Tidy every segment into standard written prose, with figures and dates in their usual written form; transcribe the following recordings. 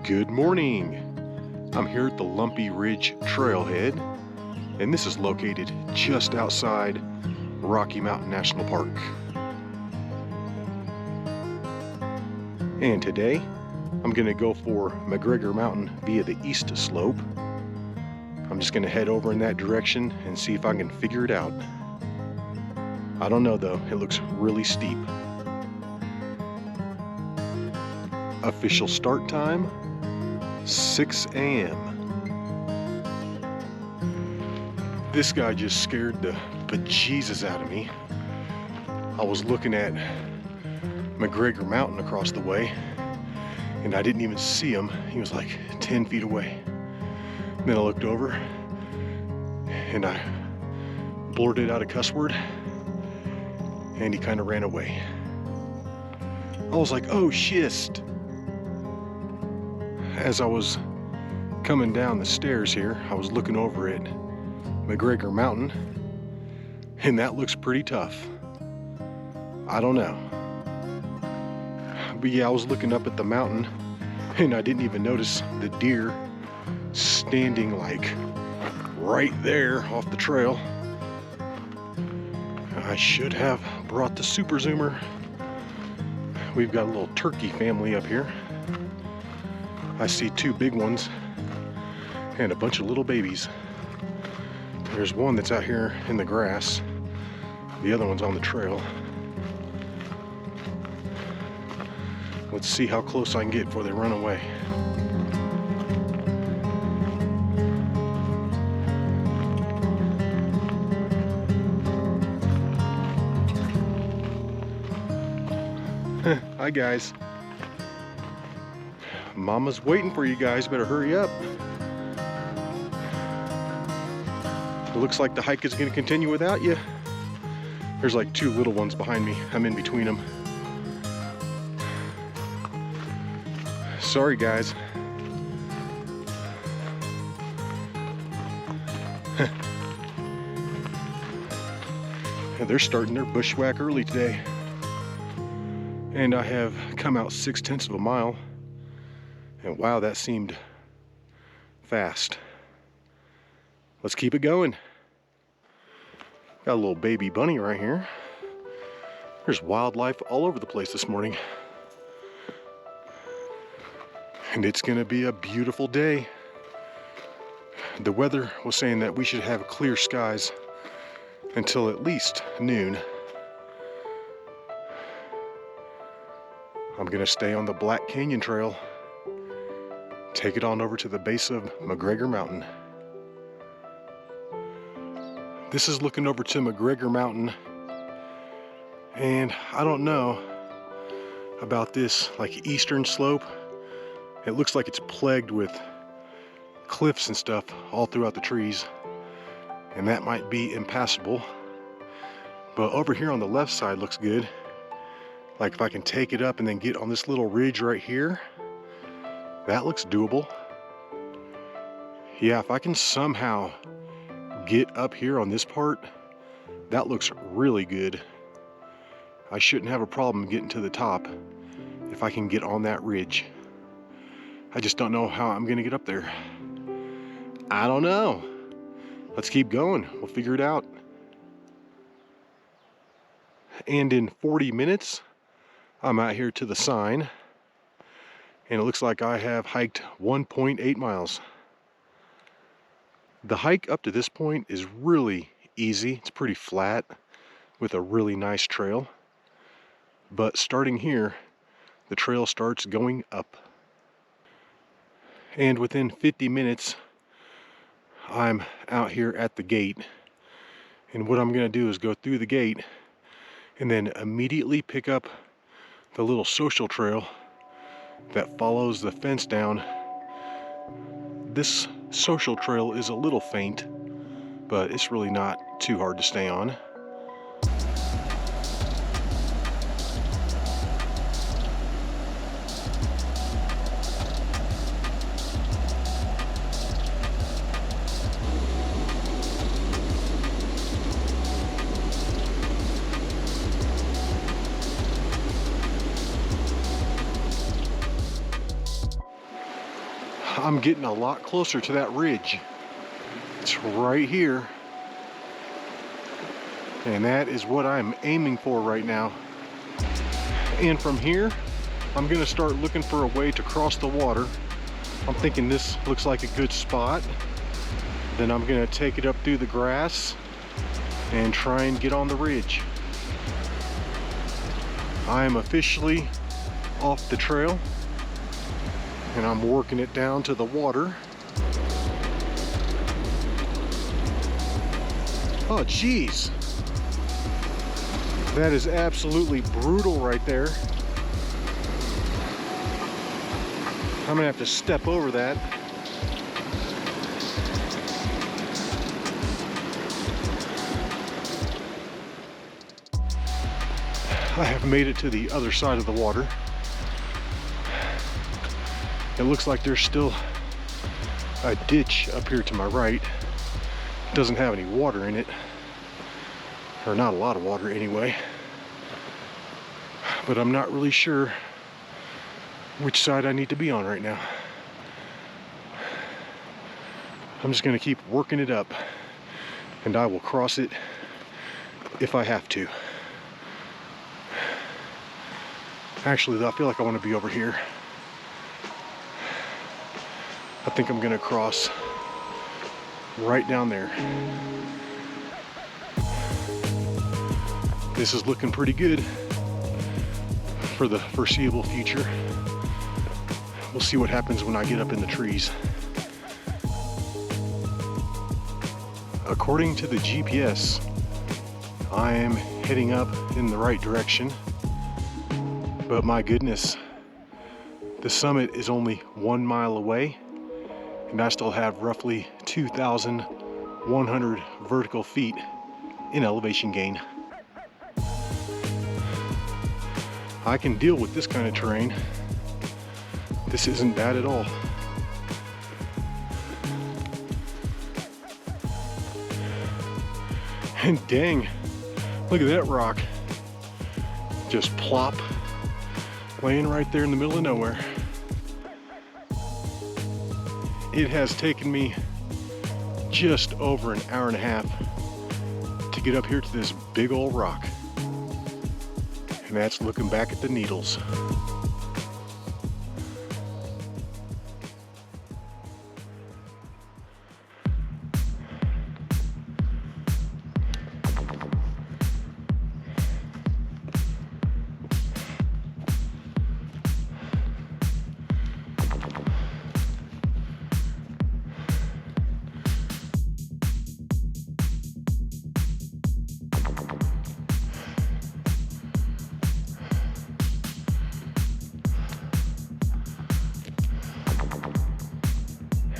Good morning! I'm here at the Lumpy Ridge Trailhead, and this is located just outside Rocky Mountain National Park. And today, I'm going to go for McGregor Mountain via the east slope. I'm just going to head over in that direction and see if I can figure it out. I don't know though, it looks really steep. Official start time, 6 a.m. This guy just scared the bejesus out of me. I was looking at McGregor Mountain across the way, and I didn't even see him. He was like 10 feet away. And then I looked over, and I blurted out a cuss word, and he kind of ran away. I was like, oh shit. As I was coming down the stairs here, I was looking over at McGregor Mountain, and that looks pretty tough. I don't know. But yeah, I was looking up at the mountain, and I didn't even notice the deer standing like right there off the trail. I should have brought the super zoomer. We've got a little turkey family up here. I see 2 big ones and a bunch of little babies. There's one that's out here in the grass. The other one's on the trail. Let's see how close I can get before they run away. Hi guys. Mama's waiting for you guys, better hurry up. It looks like the hike is going to continue without you. There's like 2 little ones behind me. I'm in between them. Sorry guys. They're starting their bushwhack early today. And I have come out 6/10 of a mile. And wow, that seemed fast. Let's keep it going. Got a little baby bunny right here. There's wildlife all over the place this morning. And it's gonna be a beautiful day. The weather was saying that we should have clear skies until at least noon. I'm gonna stay on the Black Canyon Trail. Take it on over to the base of McGregor Mountain. This is looking over to McGregor Mountain, and I don't know about this like eastern slope. It looks like it's plagued with cliffs and stuff all throughout the trees, and that might be impassable. But over here on the left side looks good. Like if I can take it up and then get on this little ridge right here, that looks doable. Yeah, if I can somehow get up here on this part, that looks really good. I shouldn't have a problem getting to the top if I can get on that ridge. I just don't know how I'm gonna get up there. I don't know. Let's keep going, we'll figure it out. And in 40 minutes, I'm out here to the sign. And it looks like I have hiked 1.8 miles. The hike up to this point is really easy. It's pretty flat with a really nice trail. But starting here, the trail starts going up. And within 50 minutes, I'm out here at the gate. And what I'm gonna do is go through the gate and then immediately pick up the little social trail that follows the fence down. This social trail is a little faint, but it's really not too hard to stay on. I'm getting a lot closer to that ridge. It's right here. And that is what I'm aiming for right now. And from here, I'm gonna start looking for a way to cross the water. I'm thinking this looks like a good spot. Then I'm gonna take it up through the grass and try and get on the ridge. I am officially off the trail and I'm working it down to the water. Oh geez. That is absolutely brutal right there. I'm gonna have to step over that. I have made it to the other side of the water. It looks like there's still a ditch up here to my right. It doesn't have any water in it, or not a lot of water anyway. But I'm not really sure which side I need to be on right now. I'm just gonna keep working it up, and I will cross it if I have to. Actually, I feel like I want to be over here. I think I'm gonna cross right down there. This is looking pretty good for the foreseeable future. We'll see what happens when I get up in the trees. According to the GPS, I am heading up in the right direction. But my goodness, the summit is only 1 mile away, and I still have roughly 2,100 vertical feet in elevation gain. I can deal with this kind of terrain. This isn't bad at all. And dang, look at that rock. Just plop. Laying right there in the middle of nowhere. It has taken me just over an hour and a half to get up here to this big old rock. And that's looking back at the needles.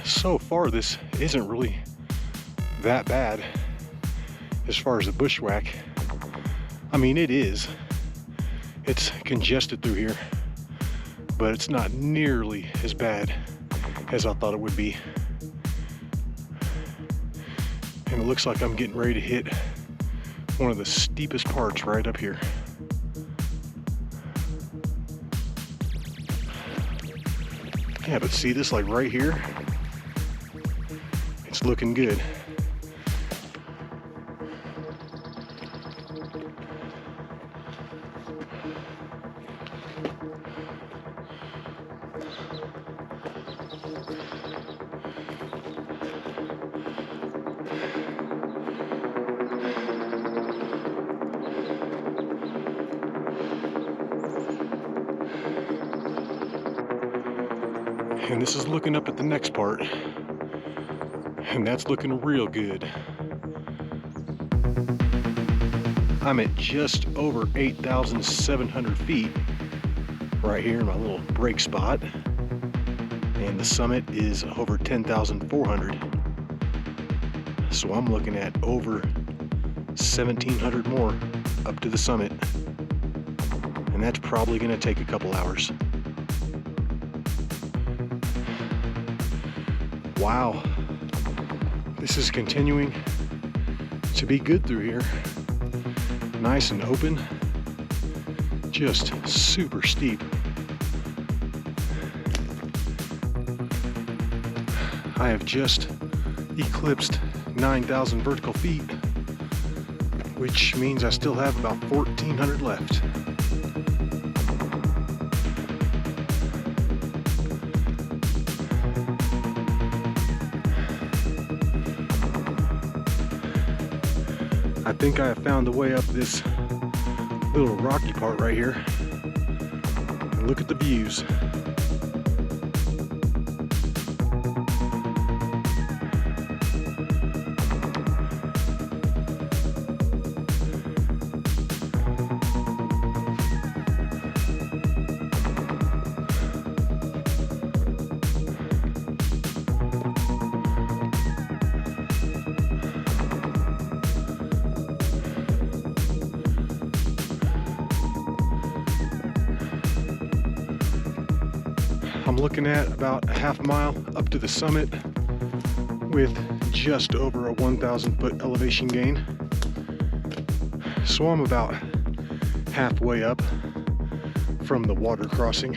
So far, this isn't really that bad as far as the bushwhack. I mean, it is. It's congested through here, but it's not nearly as bad as I thought it would be. And it looks like I'm getting ready to hit one of the steepest parts right up here. Yeah, but see this, like right here? It's looking good. And this is looking up at the next part. And that's looking real good. I'm at just over 8,700 feet right here in my little break spot. And the summit is over 10,400. So I'm looking at over 1,700 more up to the summit. And that's probably gonna take a couple hours. Wow. This is continuing to be good through here. Nice and open. Just super steep. I have just eclipsed 9,000 vertical feet, which means I still have about 1,400 left. I think I have found the way up this little rocky part right here. And look at the views. I'm looking at about a half mile up to the summit with just over a 1,000 foot elevation gain. So I'm about halfway up from the water crossing.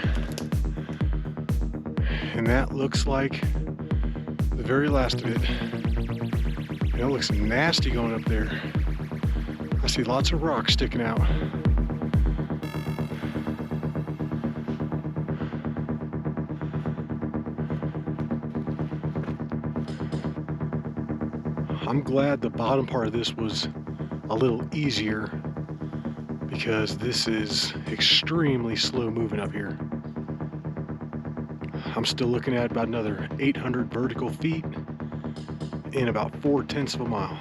And that looks like the very last of it. And it looks nasty going up there. I see lots of rocks sticking out. I'm glad the bottom part of this was a little easier because this is extremely slow moving up here. I'm still looking at about another 800 vertical feet in about 4/10 of a mile.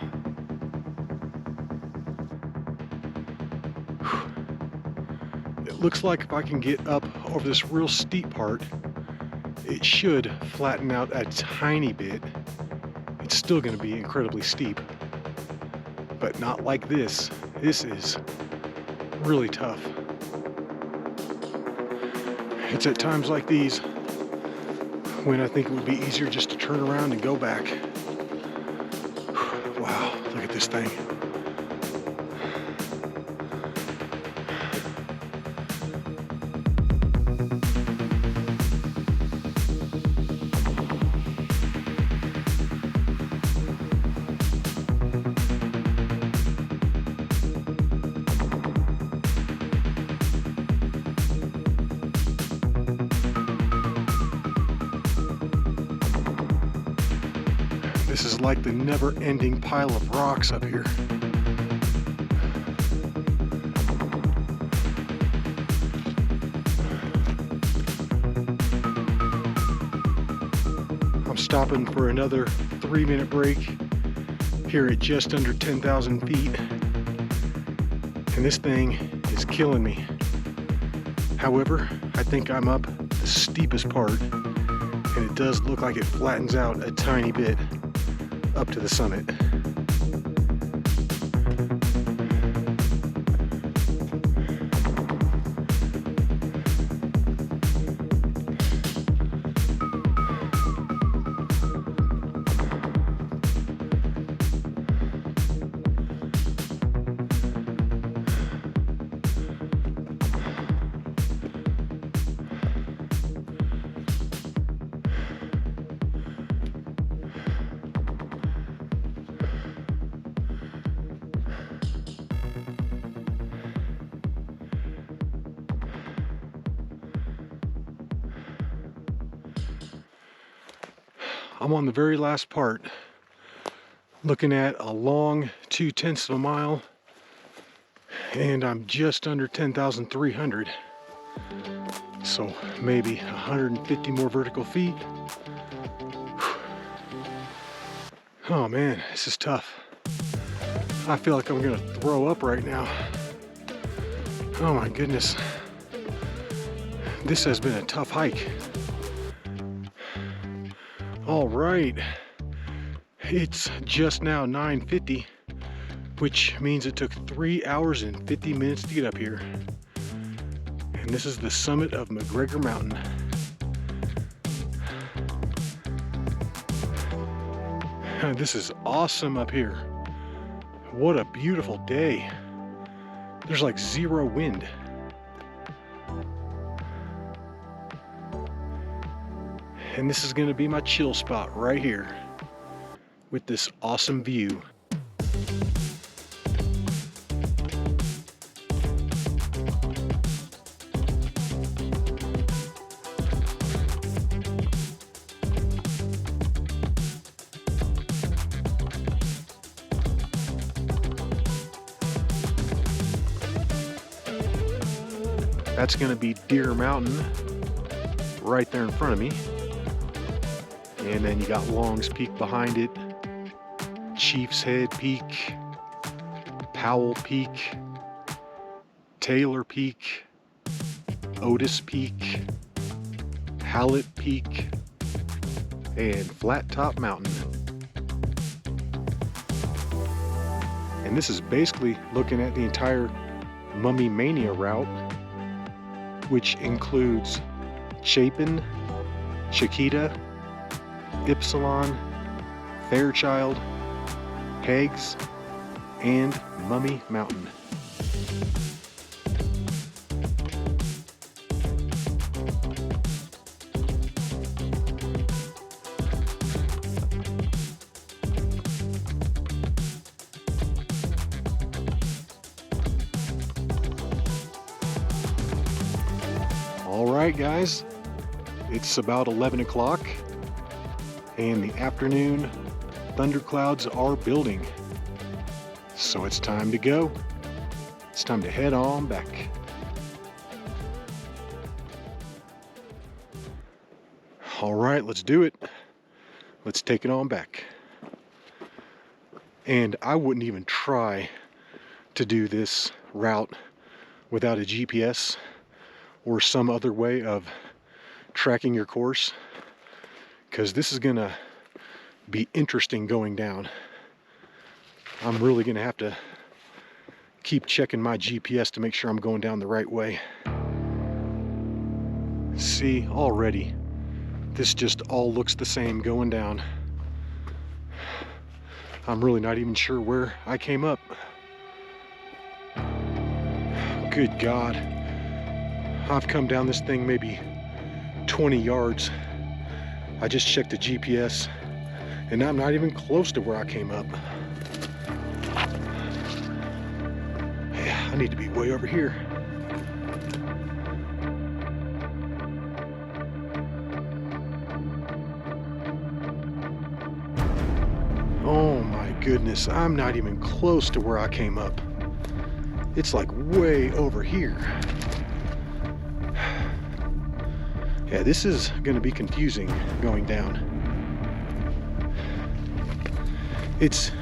It looks like if I can get up over this real steep part, it should flatten out a tiny bit. It's still going to be incredibly steep, but not like this. This is really tough. It's at times like these when I think it would be easier just to turn around and go back. Wow, look at this thing. This is like the never-ending pile of rocks up here. I'm stopping for another 3-minute break here at just under 10,000 feet. And this thing is killing me. However, I think I'm up the steepest part, and it does look like it flattens out a tiny bit up to the summit. I'm on the very last part, looking at a long 2/10 of a mile, and I'm just under 10,300. So maybe 150 more vertical feet. Oh man, this is tough. I feel like I'm gonna throw up right now. Oh my goodness. This has been a tough hike. All right, it's just now 9:50, which means it took 3 hours and 50 minutes to get up here. And this is the summit of McGregor Mountain. This is awesome up here. What a beautiful day. There's like zero wind. And this is going to be my chill spot right here with this awesome view. That's going to be Deer Mountain right there in front of me. And then you got Long's Peak behind it, Chief's Head Peak, Powell Peak, Taylor Peak, Otis Peak, Hallett Peak, and Flat Top Mountain. And this is basically looking at the entire Mummy Mania route, which includes Chapin, Chiquita, Ypsilon, Fairchild, Hags, and Mummy Mountain. All right, guys, it's about 11 o'clock and the afternoon thunderclouds are building. So it's time to go. It's time to head on back. All right, let's do it. Let's take it on back. And I wouldn't even try to do this route without a GPS or some other way of tracking your course, because this is gonna be interesting going down. I'm really gonna have to keep checking my GPS to make sure I'm going down the right way. See, already this just all looks the same going down. I'm really not even sure where I came up. Good God. I've come down this thing maybe 20 yards. I just checked the GPS and I'm not even close to where I came up. Yeah, I need to be way over here. Oh my goodness, I'm not even close to where I came up. It's like way over here. Yeah, this is going to be confusing going down. It's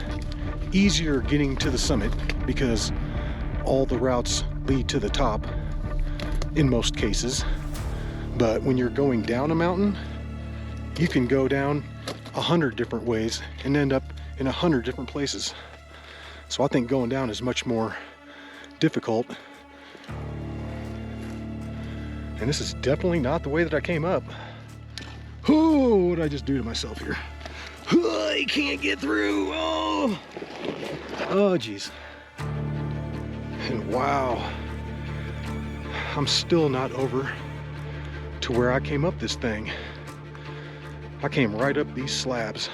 easier getting to the summit because all the routes lead to the top in most cases. But when you're going down a mountain, you can go down 100 different ways and end up in 100 different places. So I think going down is much more difficult. And this is definitely not the way that I came up. Oh, what did I just do to myself here? Oh, I can't get through. Oh, geez. And wow, I'm still not over to where I came up this thing. I came right up these slabs.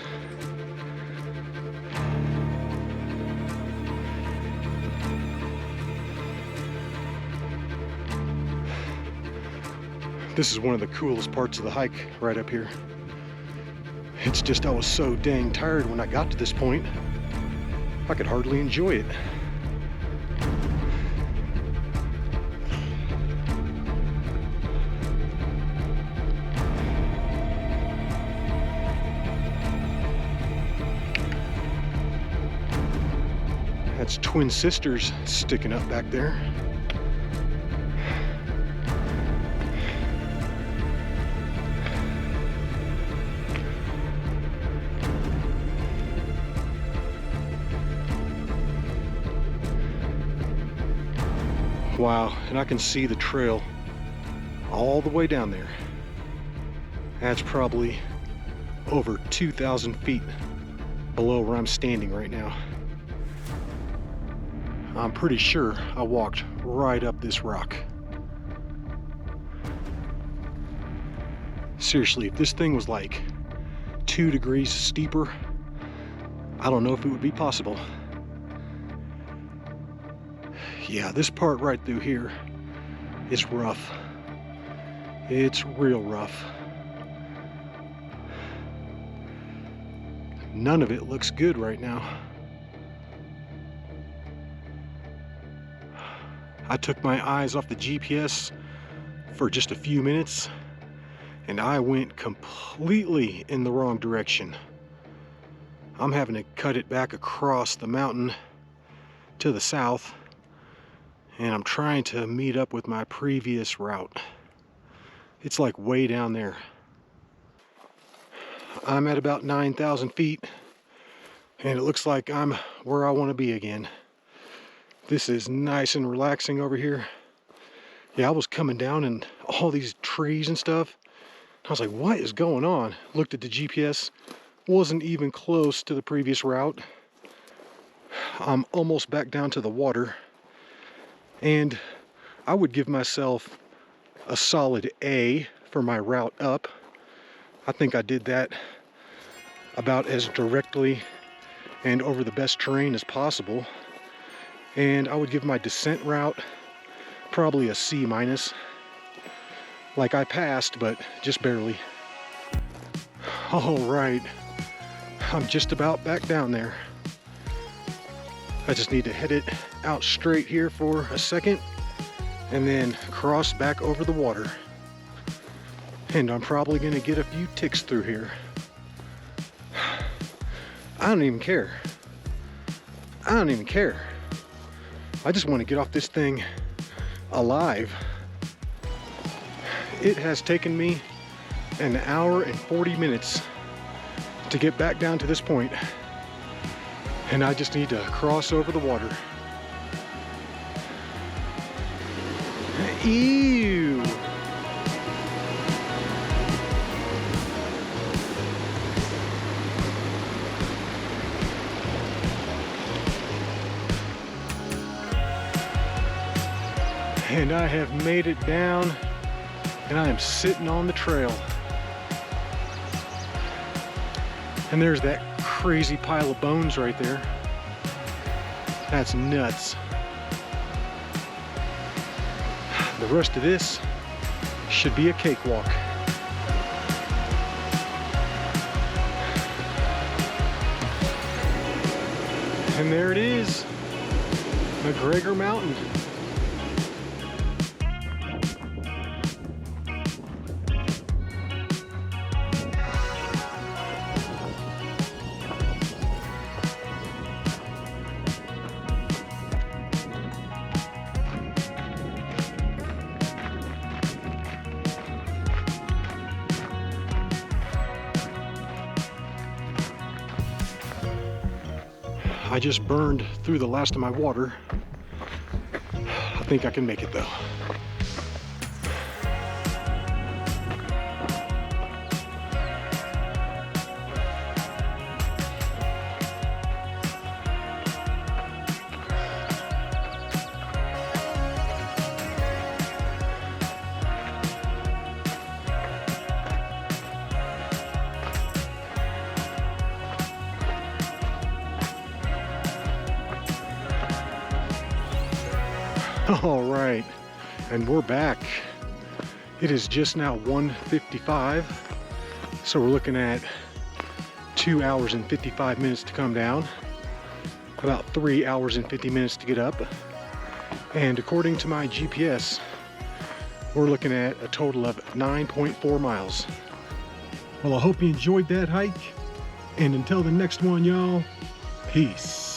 This is one of the coolest parts of the hike right up here. It's just I was so dang tired when I got to this point, I could hardly enjoy it. That's Twin Sisters sticking up back there. Wow, and I can see the trail all the way down there. That's probably over 2,000 feet below where I'm standing right now. I'm pretty sure I walked right up this rock. Seriously, if this thing was like 2 degrees steeper, I don't know if it would be possible. Yeah, this part right through here is rough. It's real rough. None of it looks good right now. I took my eyes off the GPS for just a few minutes and I went completely in the wrong direction. I'm having to cut it back across the mountain to the south, and I'm trying to meet up with my previous route. It's like way down there. I'm at about 9,000 feet, and it looks like I'm where I want to be again. This is nice and relaxing over here. Yeah, I was coming down and all these trees and stuff. I was like, what is going on? Looked at the GPS, wasn't even close to the previous route. I'm almost back down to the water, and I would give myself a solid A for my route up. I think I did that about as directly and over the best terrain as possible. And I would give my descent route probably a C-. Like I passed, but just barely. All right, I'm just about back down there. I just need to head it out straight here for a second and then cross back over the water. And I'm probably gonna get a few ticks through here. I don't even care. I don't even care. I just want to get off this thing alive. It has taken me an hour and 40 minutes to get back down to this point, and I just need to cross over the water. Ew! And I have made it down, and I am sitting on the trail. And there's that crazy pile of bones right there. That's nuts. The rest of this should be a cakewalk. And there it is, McGregor Mountain. I just burned through the last of my water. I think I can make it though. All right, and we're back. It is just now 1:55, so we're looking at 2 hours and 55 minutes to come down, about 3 hours and 50 minutes to get up, and according to my GPS, we're looking at a total of 9.4 miles. Well, I hope you enjoyed that hike, and until the next one, y'all, peace.